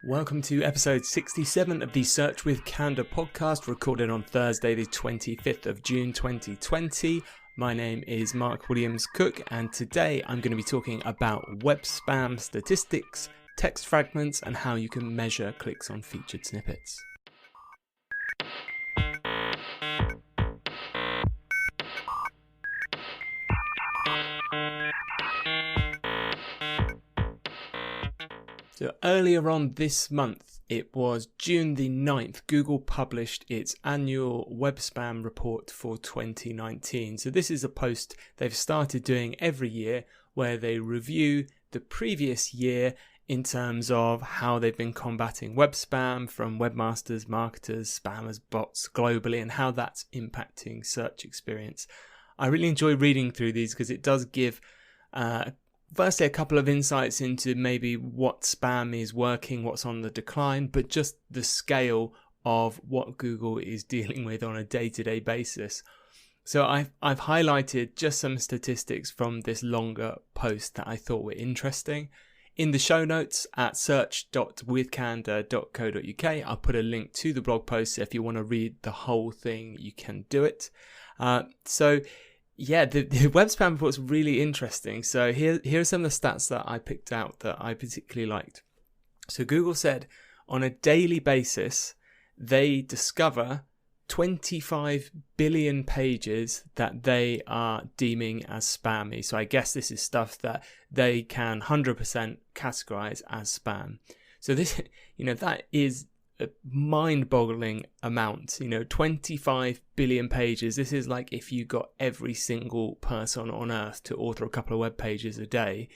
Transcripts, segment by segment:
Welcome to episode 67 of the Search with Candour podcast, recorded on Thursday the 25th of June 2020. My name is Mark Williams Cook, and today I'm going to be talking about web spam statistics, text fragments, and how you can measure clicks on featured snippets. So earlier on this month, it was June the 9th, Google published its annual web spam report for 2019. So this is a post they've started doing every year where they review the previous year in terms of how they've been combating web spam from webmasters, marketers, spammers, bots globally, and how that's impacting search experience. I really enjoy reading through these because it does give firstly a couple of insights into maybe what spam is working, what's on the decline, but just the scale of what Google is dealing with on a day-to-day basis. So I've highlighted just some statistics from this longer post that I thought were interesting. In the show notes at search.withcandour.co.uk, I'll put a link to the blog post. So if you want to read the whole thing, you can do it. Yeah, the web spam report's really interesting. So here are some of the stats that I picked out that I particularly liked. So Google said on a daily basis, they discover 25 billion pages that they are deeming as spammy. So I guess this is stuff that they can 100% categorize as spam. So this, that is a mind-boggling amount. 25 billion pages. This is like if you got every single person on earth to author a couple of web pages a day.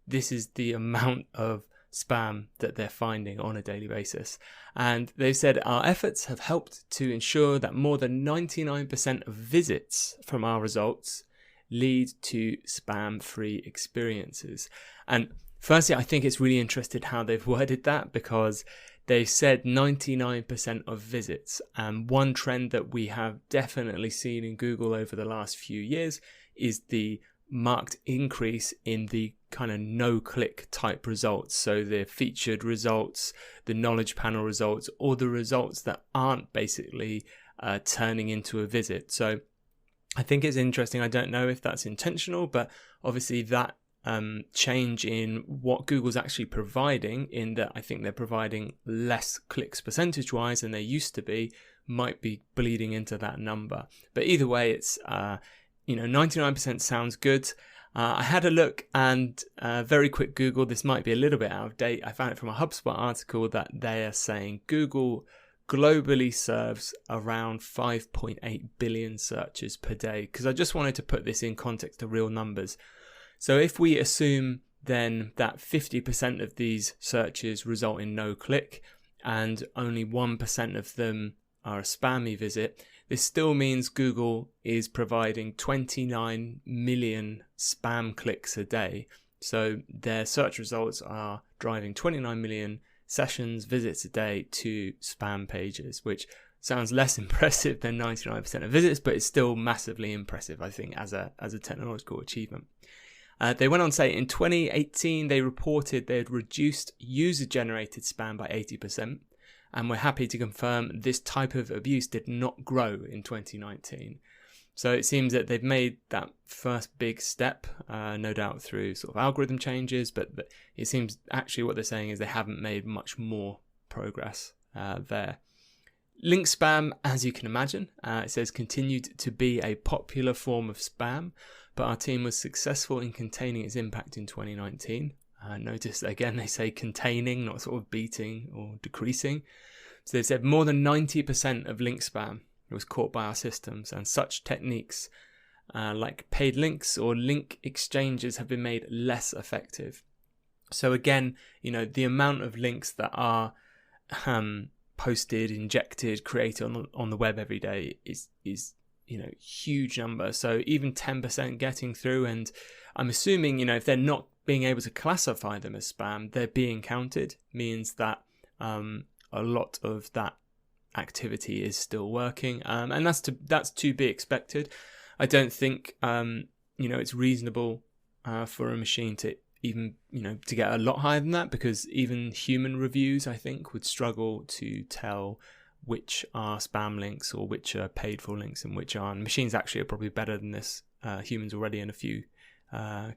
This is the amount of spam that they're finding on a daily basis. And they've said our efforts have helped to ensure that more than 99% of visits from our results lead to spam-free experiences. And firstly, I think it's really interesting how they've worded that, because they said 99% of visits, and one trend that we have definitely seen in Google over the last few years is the marked increase in the kind of no-click type results. So the featured results, the knowledge panel results, or the results that aren't basically turning into a visit. So I think it's interesting. I don't know if that's intentional, but obviously that change in what Google's actually providing, in that I think they're providing less clicks percentage wise than they used to be, might be bleeding into that number. But either way, it's 99% sounds good. I had a look, and very quick Google, this might be a little bit out of date. I found it from a HubSpot article that they are saying Google globally serves around 5.8 billion searches per day, because I just wanted to put this in context of real numbers. So if we assume then that 50% of these searches result in no click and only 1% of them are a spammy visit, this still means Google is providing 29 million spam clicks a day. So their search results are driving 29 million sessions, visits a day to spam pages, which sounds less impressive than 99% of visits, but it's still massively impressive, I think, as a technological achievement. They went on to say in 2018, they reported they had reduced user-generated spam by 80%, and we're happy to confirm this type of abuse did not grow in 2019. So it seems that they've made that first big step, no doubt through sort of algorithm changes, but it seems actually what they're saying is they haven't made much more progress there. Link spam, as you can imagine, it says continued to be a popular form of spam, but our team was successful in containing its impact in 2019. Notice again they say containing, not sort of beating or decreasing. So they said more than 90% of link spam was caught by our systems, and such techniques like paid links or link exchanges have been made less effective. So again, the amount of links that are posted, injected, created on the web every day is huge number. So even 10% getting through, and I'm assuming if they're not being able to classify them as spam, they're being counted, means that a a lot of that activity is still working, and that's to be expected. I don't think it's reasonable for a machine to even to get a lot higher than that, because even human reviews, I think, would struggle to tell which are spam links or which are paid for links and which aren't. Machines actually are probably better than this. Humans already in a few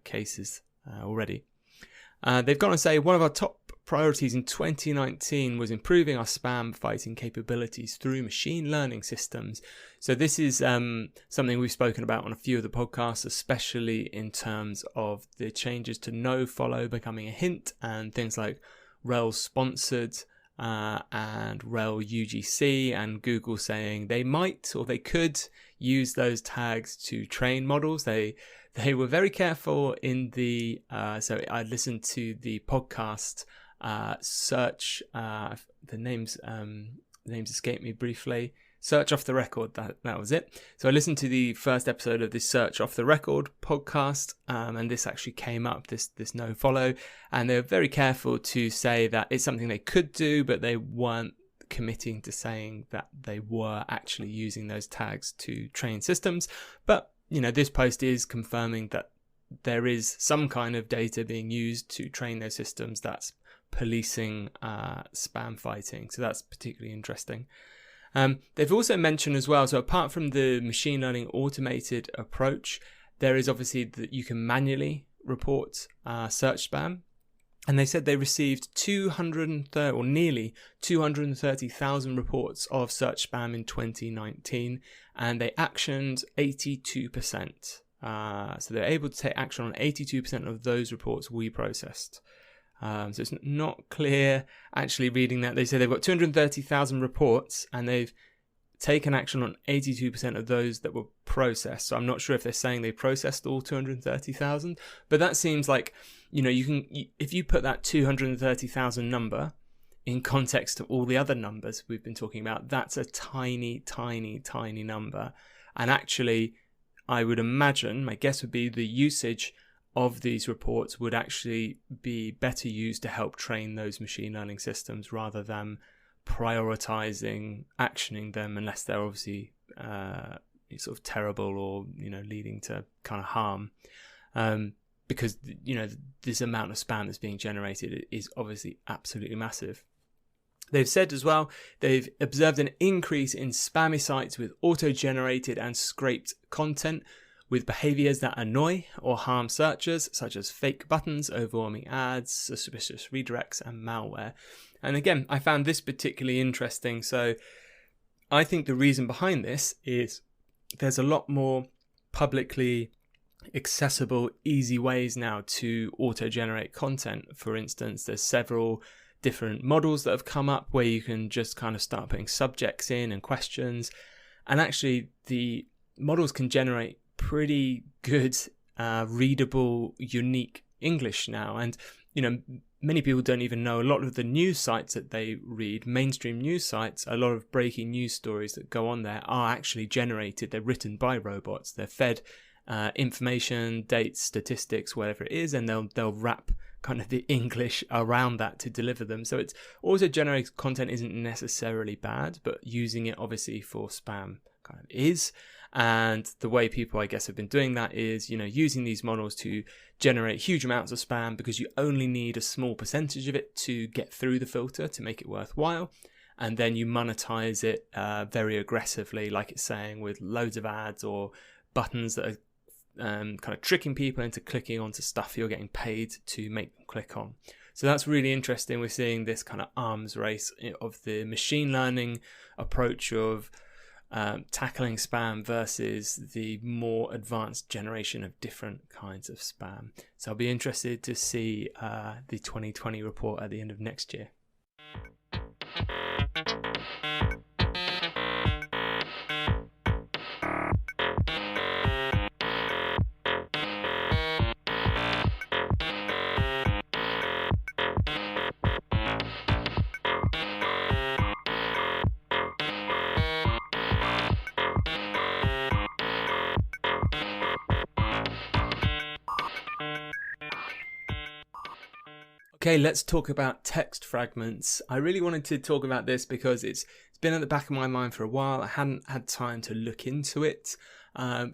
cases already. They've gone on to say one of our top priorities in 2019 was improving our spam fighting capabilities through machine learning systems. So this is something we've spoken about on a few of the podcasts, especially in terms of the changes to no-follow becoming a hint, and things like rel sponsored and rel UGC, and Google saying they might or they could use those tags to train models. They were very careful in the so I listened to the podcast search, the names escape me briefly. Search Off the Record, that was it. So I listened to the first episode of this Search Off the Record podcast, and this actually came up, this no follow, and they were very careful to say that it's something they could do, but they weren't committing to saying that they were actually using those tags to train systems. But this post is confirming that there is some kind of data being used to train those systems that's policing spam fighting. So that's particularly interesting. They've also mentioned as well, so apart from the machine learning automated approach, there is obviously that you can manually report search spam. And they said they received nearly 230,000 reports of search spam in 2019, and they actioned 82%. So they're able to take action on 82% of those reports we processed. So it's not clear actually reading that. They say they've got 230,000 reports and they've taken action on 82% of those that were processed. So I'm not sure if they're saying they processed all 230,000, but that seems like, if you put that 230,000 number in context of all the other numbers we've been talking about, that's a tiny, tiny, tiny number. And actually, I would imagine, my guess would be the usage of these reports would actually be better used to help train those machine learning systems rather than prioritizing actioning them, unless they're obviously sort of terrible or leading to kind of harm, because this amount of spam that's being generated is obviously absolutely massive. They've said as well, they've observed an increase in spammy sites with auto-generated and scraped content with behaviors that annoy or harm searchers, such as fake buttons, overwhelming ads, suspicious redirects, and malware. And again, I found this particularly interesting. So I think the reason behind this is there's a lot more publicly accessible, easy ways now to auto-generate content. For instance, there's several different models that have come up where you can just kind of start putting subjects in and questions. And actually, the models can generate pretty good, readable, unique English now. And, many people don't even know a lot of the news sites that they read, mainstream news sites, a lot of breaking news stories that go on there are actually generated. They're written by robots. They're fed information, dates, statistics, whatever it is, and they'll wrap kind of the English around that to deliver them. So it's auto-generated content isn't necessarily bad, but using it obviously for spam kind of is. And the way people, I guess, have been doing that is, using these models to generate huge amounts of spam because you only need a small percentage of it to get through the filter to make it worthwhile. And then you monetize it very aggressively, like it's saying, with loads of ads or buttons that are kind of tricking people into clicking onto stuff you're getting paid to make them click on. So that's really interesting. We're seeing this kind of arms race of the machine learning approach of tackling spam versus the more advanced generation of different kinds of spam. So I'll be interested to see the 2020 report at the end of next year. Okay, let's talk about text fragments. I really wanted to talk about this because it's been at the back of my mind for a while. I hadn't had time to look into it.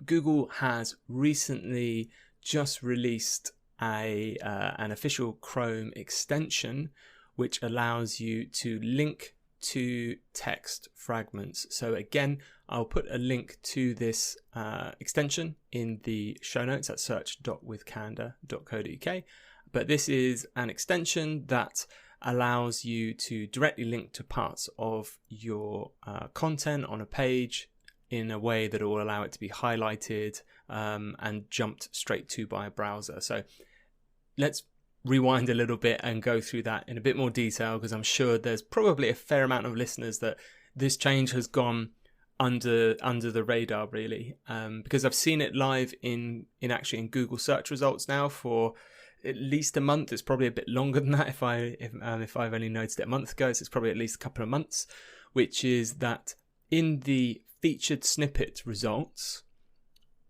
Google has recently just released an official Chrome extension which allows you to link to text fragments. So again, I'll put a link to this extension in the show notes at search.withcanada.co.uk. But this is an extension that allows you to directly link to parts of your content on a page in a way that will allow it to be highlighted and jumped straight to by a browser. So let's rewind a little bit and go through that in a bit more detail, because I'm sure there's probably a fair amount of listeners that this change has gone under the radar, really, because I've seen it live in Google search results now for at least a month. It's probably a bit longer than that if I've only noticed it a month ago, so it's probably at least a couple of months, which is that in the featured snippet results,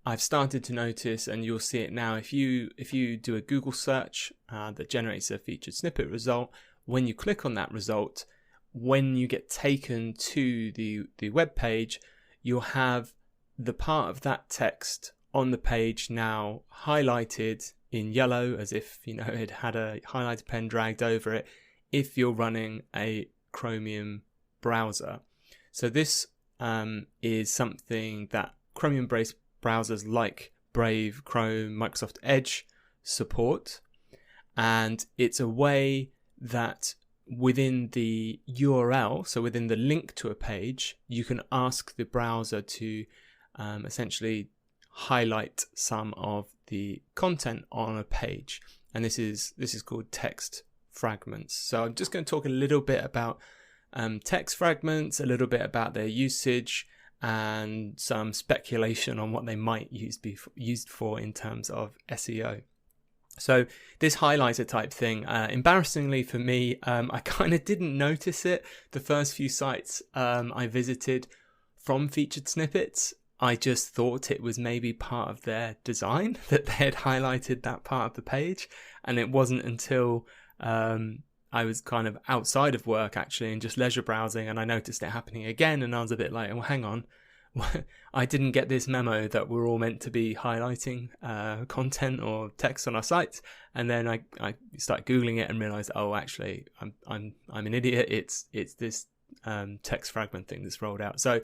I've started to notice, and you'll see it now, if you do a Google search that generates a featured snippet result, when you click on that result, when you get taken to the web page, you'll have the part of that text on the page now highlighted in yellow, as if it had a highlighter pen dragged over it, if you're running a Chromium browser. So this is something that Chromium-based browsers like Brave, Chrome, Microsoft Edge support, and it's a way that within the URL, so within the link to a page, you can ask the browser to essentially highlight some of the content on a page, and this is called text fragments. So I'm just going to talk a little bit about text fragments, a little bit about their usage, and some speculation on what they might be used for in terms of SEO. So this highlighter type thing, embarrassingly for me, I kind of didn't notice it the first few sites I visited from featured snippets. I just thought it was maybe part of their design that they had highlighted that part of the page, and it wasn't until I was kind of outside of work actually and just leisure browsing, and I noticed it happening again, and I was a bit like, well, hang on, I didn't get this memo that we're all meant to be highlighting content or text on our sites. And then I started Googling it and realized, oh, actually, I'm an idiot. It's this text fragment thing that's rolled out. So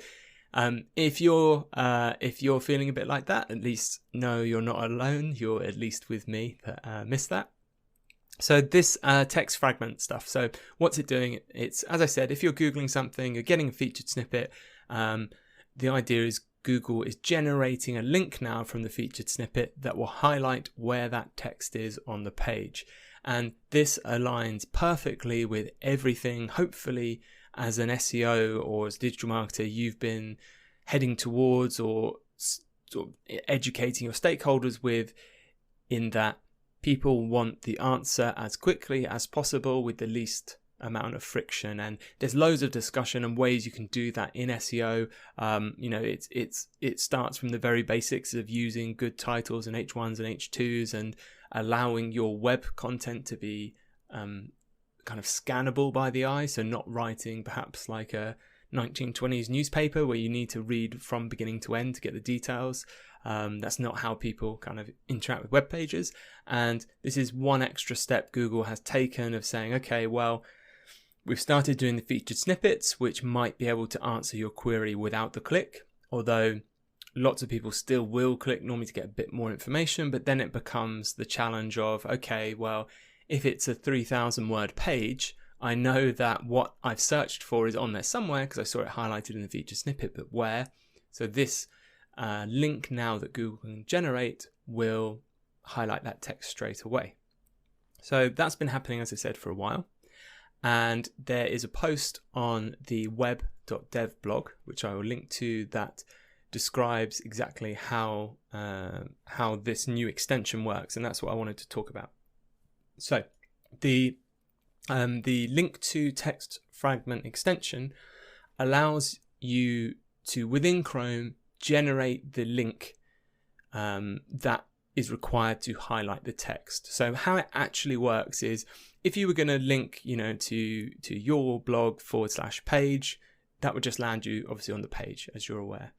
if you're feeling a bit like that, at least know you're not alone. You're at least with me that missed that. So this text fragment stuff. So what's it doing? It's, as I said, if you're Googling something, you're getting a featured snippet. The idea is Google is generating a link now from the featured snippet that will highlight where that text is on the page. And this aligns perfectly with everything, hopefully, as an SEO or as a digital marketer, you've been heading towards or sort of educating your stakeholders with, in that people want the answer as quickly as possible with the least amount of friction, and there's loads of discussion and ways you can do that in SEO. It starts from the very basics of using good titles and H1s and H2s and allowing your web content to be kind of scannable by the eye, so not writing perhaps like a 1920s newspaper where you need to read from beginning to end to get the details. That's not how people kind of interact with web pages, and this is one extra step Google has taken of saying, okay, well, we've started doing the featured snippets, which might be able to answer your query without the click, although lots of people still will click normally to get a bit more information. But then it becomes the challenge of, okay, well, if it's a 3,000 word page, I know that what I've searched for is on there somewhere because I saw it highlighted in the featured snippet, but where? So this link now that Google can generate will highlight that text straight away. So that's been happening, as I said, for a while. And there is a post on the web.dev blog, which I will link to, that describes exactly how this new extension works, and that's what I wanted to talk about. So the link to text fragment extension allows you to, within Chrome, generate the link that is required to highlight the text. So how it actually works is, if you were going to link, to your blog /page, that would just land you obviously on the page, as you're aware.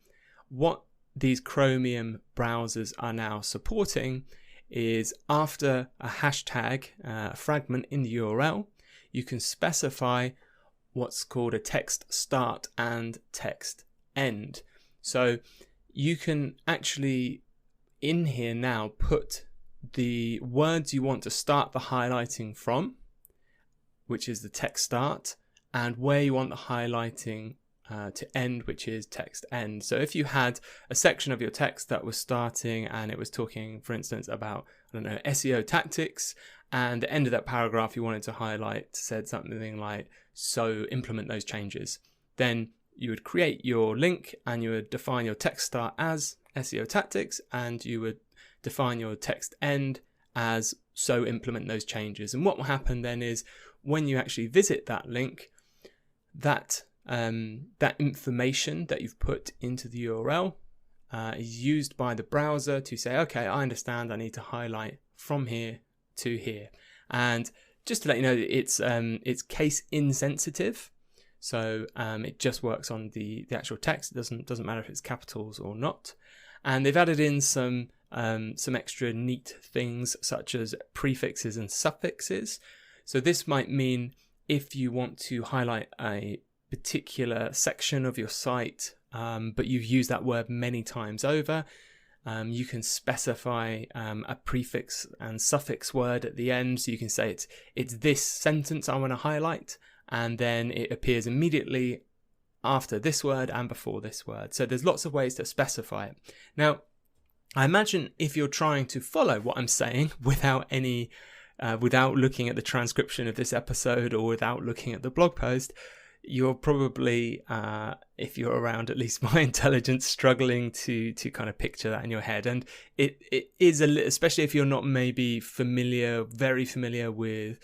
What these Chromium browsers are now supporting is, after a hashtag, a fragment in the URL, you can specify what's called a text start and text end. So you can actually in here now put the words you want to start the highlighting from, which is the text start, and where you want the highlighting to end, which is text end. So if you had a section of your text that was starting and it was talking, for instance, about, SEO tactics, and the end of that paragraph you wanted to highlight said something like, so implement those changes, then you would create your link and you would define your text start as SEO tactics, and you would define your text end as so implement those changes. And what will happen then is, when you actually visit that link, that information that you've put into the URL is used by the browser to say, okay, I understand, I need to highlight from here to here. And just to let you know, it's case insensitive. So it just works on the actual text. It doesn't matter if it's capitals or not. And they've added in some extra neat things, such as prefixes and suffixes. So this might mean, if you want to highlight a particular section of your site, but you've used that word many times over, you can specify a prefix and suffix word at the end. So you can say it's this sentence I want to highlight, and then it appears immediately after this word and before this word. So there's lots of ways to specify it. Now, I imagine if you're trying to follow what I'm saying without looking at the transcription of this episode, or without looking at the blog post, you're probably, if you're around at least my intelligence, struggling to kind of picture that in your head. And it is especially if you're not maybe very familiar with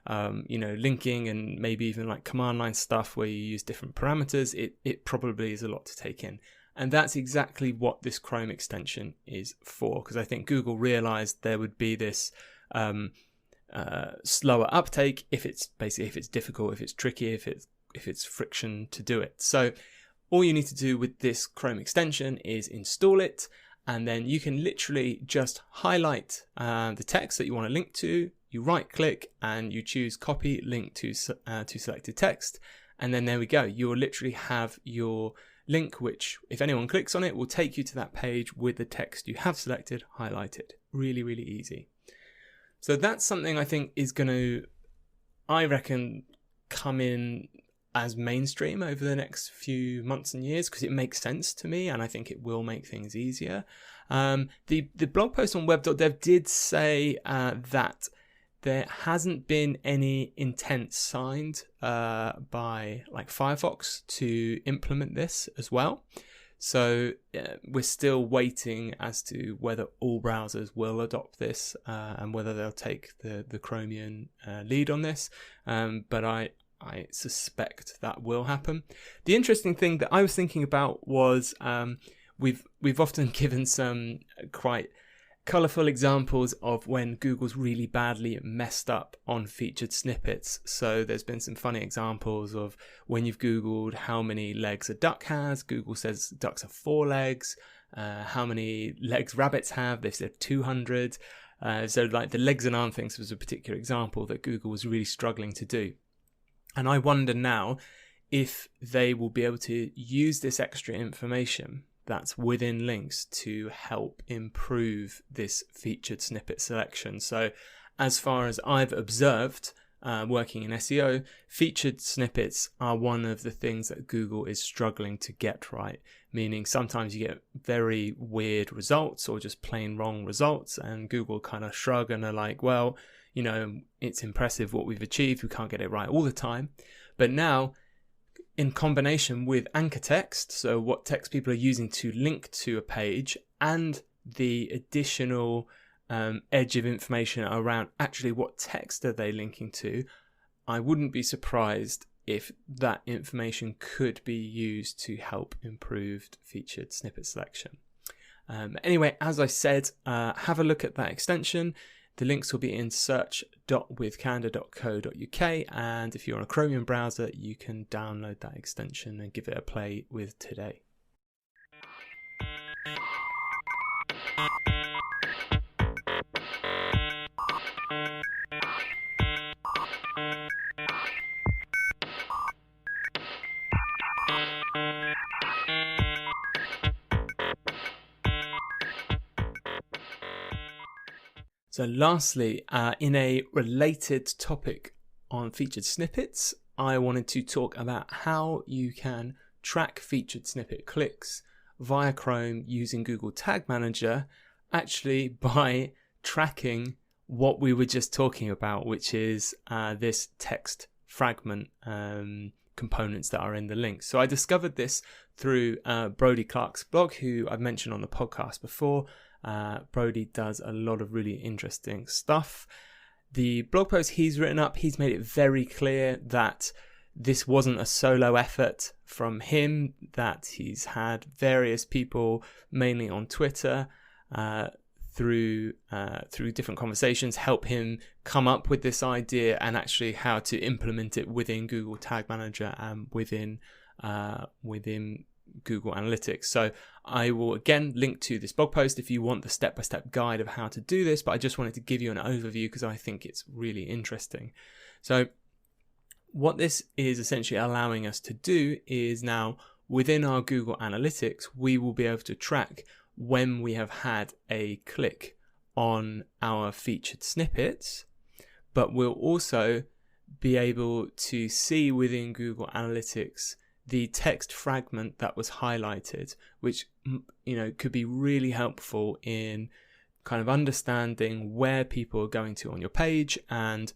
linking, and maybe even like command line stuff where you use different parameters, it probably is a lot to take in. And that's exactly what this Chrome extension is for, because I think Google realized there would be this slower uptake if it's difficult, if it's tricky, if it's friction to do it. So all you need to do with this Chrome extension is install it, and then you can literally just highlight the text that you want to link to. You right click and you choose copy link to selected text, and then there we go. You'll literally have your link, which, if anyone clicks on it, will take you to that page with the text you have selected highlighted. Really, really easy. So that's something I think is going to, I reckon, come in as mainstream over the next few months and years, because it makes sense to me, and I think it will make things easier. The blog post on web.dev did say that there hasn't been any intent signed by like Firefox to implement this as well. So we're still waiting as to whether all browsers will adopt this and whether they'll take the Chromium lead on this. But I suspect that will happen. The interesting thing that I was thinking about was we've often given some quite colourful examples of when Google's really badly messed up on featured snippets. So there's been some funny examples of when you've Googled how many legs a duck has, Google says ducks have 4 legs. How many legs rabbits have, they've said 200. So like the legs and arm things was a particular example that Google was really struggling to do. And I wonder now if they will be able to use this extra information that's within links to help improve this featured snippet selection. So as far as I've observed, working in SEO, featured snippets are one of the things that Google is struggling to get right, meaning sometimes you get very weird results or just plain wrong results, and Google kind of shrug and are like, well, it's impressive what we've achieved, we can't get it right all the time. But now, in combination with anchor text, so what text people are using to link to a page, and the additional edge of information around actually what text are they linking to, I wouldn't be surprised if that information could be used to help improve featured snippet selection. Anyway, as I said, have a look at that extension. The links will be in search.withcanada.co.uk, and if you're on a Chromium browser, you can download that extension and give it a play with today. So lastly, in a related topic on featured snippets, I wanted to talk about how you can track featured snippet clicks via Chrome using Google Tag Manager, actually by tracking what we were just talking about, which is this text fragment components that are in the link. So I discovered this through Brody Clark's blog, who I've mentioned on the podcast before. Brody does a lot of really interesting stuff. The blog post he's written up, he's made it very clear that this wasn't a solo effort from him, that he's had various people, mainly on Twitter, through different conversations, help him come up with this idea and actually how to implement it within Google Tag Manager and within Google Analytics. So I will again link to this blog post if you want the step-by-step guide of how to do this, but I just wanted to give you an overview because I think it's really interesting. So what this is essentially allowing us to do is now within our Google Analytics, we will be able to track when we have had a click on our featured snippets, but we'll also be able to see within Google Analytics the text fragment that was highlighted, which, you know, could be really helpful in kind of understanding where people are going to on your page and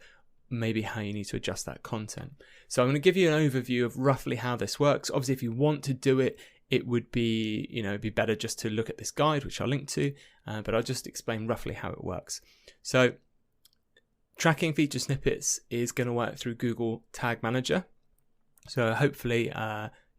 maybe how you need to adjust that content. So I'm going to give you an overview of roughly how this works. Obviously, if you want to do it, it would be, be better just to look at this guide, which I'll link to, but I'll just explain roughly how it works. So tracking feature snippets is going to work through Google Tag Manager. So hopefully,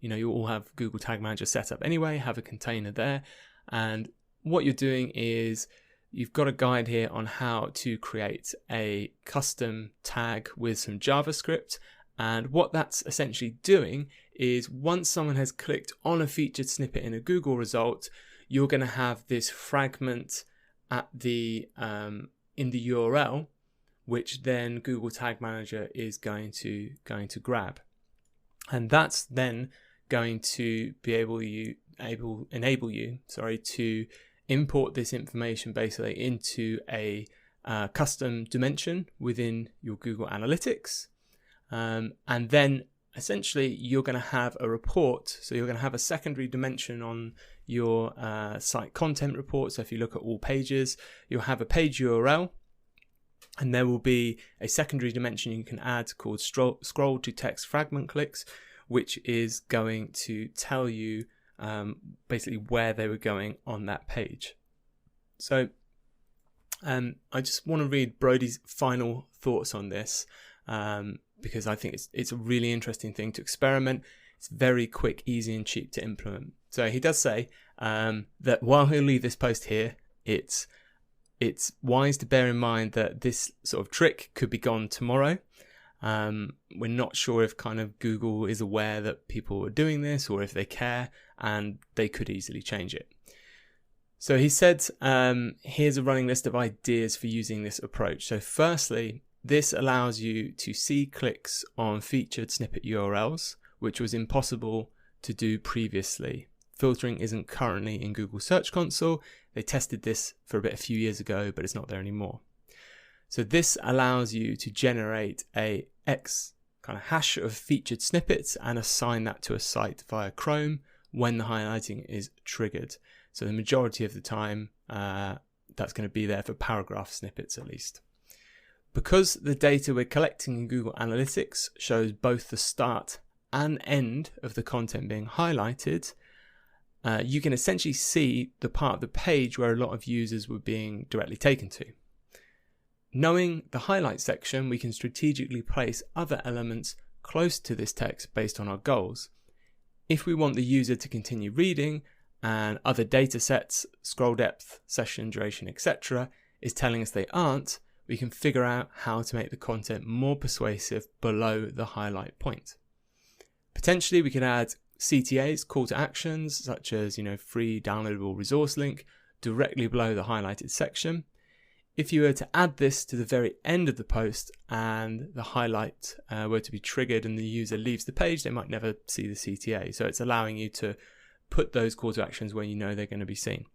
you all have Google Tag Manager set up anyway, have a container there. And what you're doing is you've got a guide here on how to create a custom tag with some JavaScript. And what that's essentially doing is once someone has clicked on a featured snippet in a Google result, you're going to have this fragment at the in the URL, which then Google Tag Manager is going to grab. And that's then going to be enable you to import this information basically into a custom dimension within your Google Analytics. And then essentially you're going to have a report. So you're going to have a secondary dimension on your site content report. So if you look at all pages, you'll have a page URL. And there will be a secondary dimension you can add called scroll to text fragment clicks, which is going to tell you basically where they were going on that page. So I just want to read Brody's final thoughts on this because I think it's a really interesting thing to experiment. It's very quick, easy and cheap to implement. So he does say that while he'll leave this post here, it's wise to bear in mind that this sort of trick could be gone tomorrow. We're not sure if kind of Google is aware that people are doing this or if they care, and they could easily change it. So he said, here's a running list of ideas for using this approach. So firstly, this allows you to see clicks on featured snippet URLs, which was impossible to do previously. Filtering isn't currently in Google Search Console. They tested this for a few years ago, but it's not there anymore. So this allows you to generate a X kind of hash of featured snippets and assign that to a site via Chrome when the highlighting is triggered. So the majority of the time, that's going to be there for paragraph snippets at least. Because the data we're collecting in Google Analytics shows both the start and end of the content being highlighted, you can essentially see the part of the page where a lot of users were being directly taken to. Knowing the highlight section, we can strategically place other elements close to this text based on our goals. If we want the user to continue reading and other data sets, scroll depth, session duration, etc., is telling us they aren't, we can figure out how to make the content more persuasive below the highlight point. Potentially, we could add CTAs, call to actions, such as, free downloadable resource link directly below the highlighted section. If you were to add this to the very end of the post and the highlight were to be triggered and the user leaves the page, they might never see the CTA. So it's allowing you to put those call to actions where you know they're going to be seen.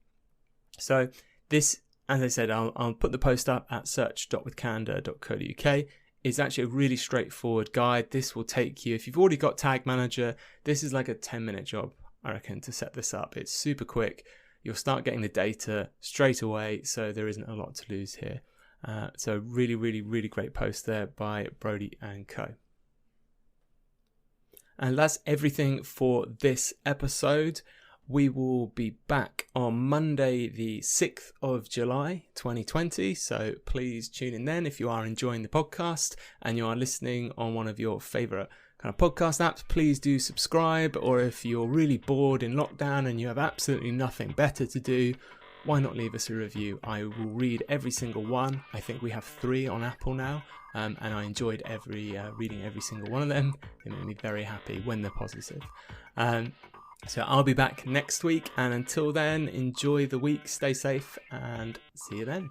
So this, as I said, I'll put the post up at search.withcandor.co.uk. It's actually a really straightforward guide. This will take you, if you've already got Tag Manager, this is like a 10-minute job, I reckon, to set this up. It's super quick. You'll start getting the data straight away, so there isn't a lot to lose here. So really, really, really great post there by Brody and Co. And that's everything for this episode. We will be back on Monday, the 6th of July, 2020. So please tune in then if you are enjoying the podcast and you are listening on one of your favorite kind of podcast apps. Please do subscribe, or if you're really bored in lockdown and you have absolutely nothing better to do, why not leave us a review? I will read every single one. I think we have 3 on Apple now, and I enjoyed reading every single one of them. They make me very happy when they're positive. So I'll be back next week, and until then, enjoy the week, stay safe, and see you then.